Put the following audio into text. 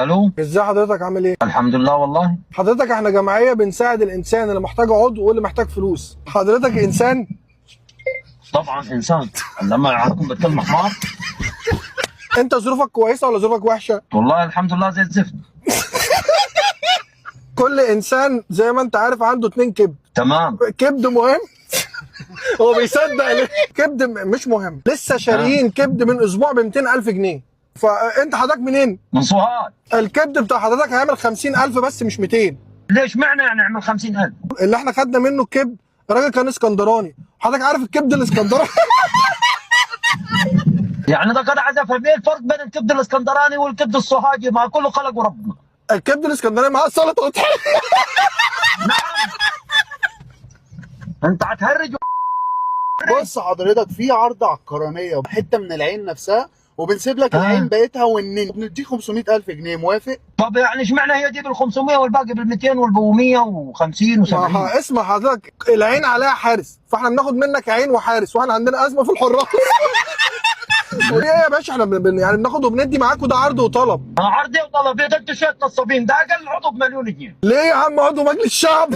الو. ازاي حضرتك عامل ايه؟ الحمد لله والله. حضرتك احنا جمعيه بنساعد الانسان اللي محتاج عضو واللي محتاج فلوس. حضرتك انسان؟ طبعا انسان. لما هكون بتكلم حمار. انت ظروفك كويسه ولا ظروفك وحشه؟ والله الحمد لله زي الزفت. كل انسان زي ما انت عارف عنده 2 كبد. تمام. كبد مهم. هو بيصدق ليه؟ كبد مش مهم. لسه شاريين كبد من اسبوع ب 200,000 جنيه. فانت حضرتك منين؟ من سوهاج. الكبد بتاع حضرتك هيعمل 50,000 بس مش 200. ليش معنى يعني نعمل 50,000؟ اللي احنا خدنا منه الكبد راجل كان اسكندراني. حضرتك عارف الكبد الاسكندراني؟ يعني ده كده عايز افهم ايه الفرق بين الكبد الاسكندراني والكبد السوهاجي؟ ما كله خلقه ربنا. الكبد الاسكندراني معاه سلطه وطحين. انت هتهرج. بص حضرتك، في عرض على القرنيه حته من العين نفسها، وبنسيب لك العين بقيتها والنين، بنديك 500,000 جنيه. موافق؟ طب يعني اشمعنى هي دي بال 500 والباقي بال 200 وال 150 و70؟ اسمع حضرتك، العين عليها حارس، فاحنا بناخد منك عين وحارس، واحنا عندنا ازمه في الحراس. وليه يا باشا احنا يعني بناخد وبندي معاك، وده عرض وطلب. عرض ايه وطلب ايه؟ ده انتوا شويه نصابين، ده اقل عضو ب1,000,000 جنيه. ليه يا عم عضو مجلس الشعب؟